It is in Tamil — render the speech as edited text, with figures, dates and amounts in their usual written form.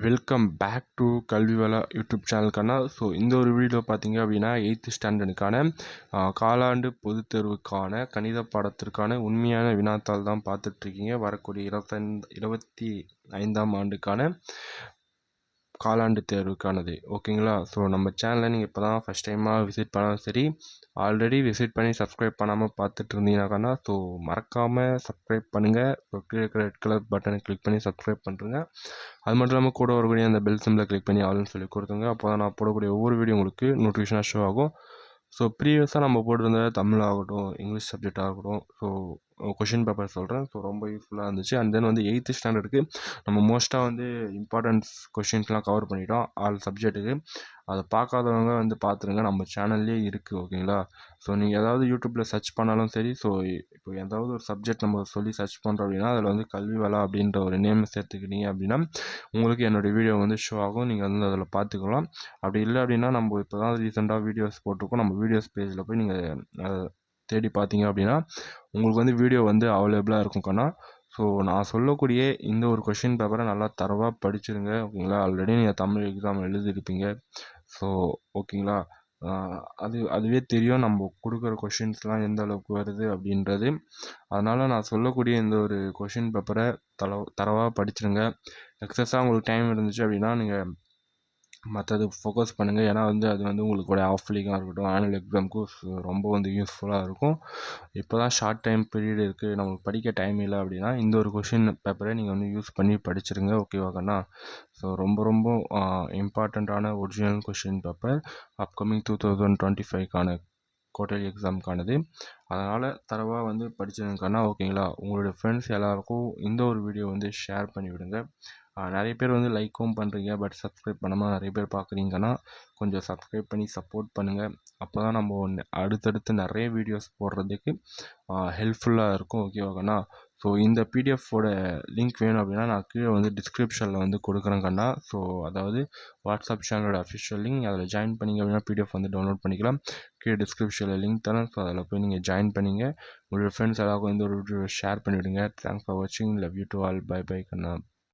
Welcome back to Kalvivala YouTube சேனலுக்கான. இந்த ஒரு வீடியோ பார்த்தீங்க அப்படின்னா 8th ஸ்டாண்டர்டுக்கான காலாண்டு பொதுத் தேர்வுக்கான கணித பாடத்திற்கான உண்மையான வினாத்தாள் தான் பார்த்துட்ருக்கீங்க. வரக்கூடிய 25ஆம் ஆண்டுக்கான காலாண்டு தேர்வுக்கானது. ஓகேங்களா? நம்ம சேனலை நீங்கள் இப்போ தான் ஃபஸ்ட் டைமாக விசிட் பண்ணாலும் சரி, ஆல்ரெடி விசிட் பண்ணி சப்ஸ்கிரைப் பண்ணாமல் பார்த்துட்டு இருந்தீங்கன்னாக்கா மறக்காமல் சப்ஸ்கிரைப் பண்ணுங்கள். கீழே இருக்கிற ரெட் கலர் பட்டனை கிளிக் பண்ணி சப்ஸ்கிரைப் பண்ணுறேங்க. அது மட்டும் இல்லாமல் கூட வரக்கூடிய அந்த பெல் சிம்பிளை கிளிக் பண்ணி ஆல்னு சொல்லி கொடுத்துங்க. அப்போ தான் நான் போடக்கூடிய ஒவ்வொரு வீடியோ உங்களுக்கு நோட்டிஃபிகேஷனாக ஷோ ஆகும். ப்ரீவியஸாக நம்ம போட்டிருந்த தமிழ் ஆகட்டும், இங்கிலீஷ் சப்ஜெக்ட் ஆகட்டும், கொஷின் பேப்பர் சொல்கிறேன். ரொம்ப யூஸ்ஃபுல்லாக இருந்துச்சு. அண்ட் தென் 8th ஸ்டாண்டர்டுக்கு நம்ம மோஸ்ட்டாக இம்பார்ட்டன்ஸ் கொஷின்ஸ்லாம் கவர் பண்ணிட்டோம் ஆல் சப்ஜெக்ட்டுக்கு. அதை பார்க்காதவங்க பார்த்துருங்க, நம்ம சேனல்லே இருக்குது. ஓகேங்களா? நீங்கள் ஏதாவது யூடியூப்பில் சர்ச் பண்ணாலும் சரி, இப்போ ஏதாவது ஒரு சப்ஜெக்ட் நம்ம சொல்லி சர்ச் பண்ணுறோம் அப்படின்னா அதில் கல்விவளா அப்படின்ற ஒரு நேம் சேர்த்துக்கிட்டீங்க அப்படின்னா உங்களுக்கு என்னோடய வீடியோ ஷோ ஆகும். நீங்கள் அதில் பார்த்துக்கலாம். அப்படி இல்லை அப்படின்னா நம்ம இப்போ தான் ரீசெண்டாக வீடியோஸ் போட்டிருக்கோம். நம்ம வீடியோஸ் பேஜில் போய் நீங்கள் தேடி பார்த்தீங்க அப்படின்னா உங்களுக்கு வீடியோ அவைலபிளாக இருக்கும் கண்ணா. நான் சொல்லக்கூடிய இந்த ஒரு கொஷின் பேப்பரை நல்லா தரவாக படிச்சுருங்க. ஓகேங்களா? ஆல்ரெடி நீங்கள் தமிழ் எக்ஸாம் எழுதியிருப்பீங்க. ஓகேங்களா? அதுவே தெரியும் நம்ம கொடுக்குற கொஷின்ஸ்லாம் எந்த அளவுக்கு வருது அப்படின்றது. அதனால் நான் சொல்லக்கூடிய இந்த ஒரு கொஷின் பேப்பரை தரவாக படிச்சுருங்க. எக்ஸஸாக உங்களுக்கு டைம் இருந்துச்சு அப்படின்னா நீங்கள் மற்றது ஃபோக்கஸ் பண்ணுங்கள். ஏன்னா அது உங்களுக்கு ஆஃப்லிக்காக இருக்கட்டும், ஆனுவல் எக்ஸாமுக்கும் ரொம்ப யூஸ்ஃபுல்லாக இருக்கும். இப்போ தான் ஷார்ட் டைம் பீரியட் இருக்குது, நம்மளுக்கு படிக்க டைம் இல்லை அப்படின்னா இந்த ஒரு கொஷின் பேப்பரை நீங்கள் யூஸ் பண்ணி படிச்சுருங்க. ஓகேவாக்கண்ணா? ரொம்ப ரொம்ப இம்பார்ட்டண்ட்டான ஒரிஜினல் கொஷின் பேப்பர் அப்கமிங் 2025க்கான குவார்ட்டர்லி எக்ஸாமுக்கானது. அதனால் தரவாக படிச்சுருங்கண்ணா. ஓகேங்களா? உங்களுடைய ஃப்ரெண்ட்ஸ் எல்லாருக்கும் இந்த ஒரு வீடியோ ஷேர் பண்ணி விடுங்க. நிறைய பேர் லைக்கும் பண்ணுறீங்க, பட் சப்ஸ்கிரைப் பண்ணாமல் நிறைய பேர் பார்க்குறீங்கன்னா கொஞ்சம் சப்ஸ்கிரைப் பண்ணி சப்போர்ட் பண்ணுங்கள். அப்போ தான் நம்ம அடுத்தடுத்து நிறைய வீடியோஸ் போடுறதுக்கு ஹெல்ப்ஃபுல்லாக இருக்கும். ஓகேவாக்கண்ணா? இந்த பிடிஎஃபோட லிங்க் வேணும் அப்படின்னா நான் கீழே டிஸ்கிரிப்ஷனில் கொடுக்குறேன் கண்ணா. அதாவது வாட்ஸ்அப் சேனலோட அஃபிஷியல் லிங்க், அதில் ஜாயின் பண்ணிங்க அப்படின்னா பிடிஎஃப் டவுன்லோட் பண்ணிக்கலாம். கீழே டிஸ்கிரிப்ஷனில் லிங்க் தரேன். அதில் போய் நீங்கள் ஜாயின் பண்ணிங்க. உங்களோட ஃப்ரெண்ட்ஸ் எல்லாருக்கும் இந்த ஒரு வீடியோ ஷேர் பண்ணிவிடுங்க. தேங்க்ஸ் ஃபார் வாட்சிங். Love you to all. Bye bye Kanna.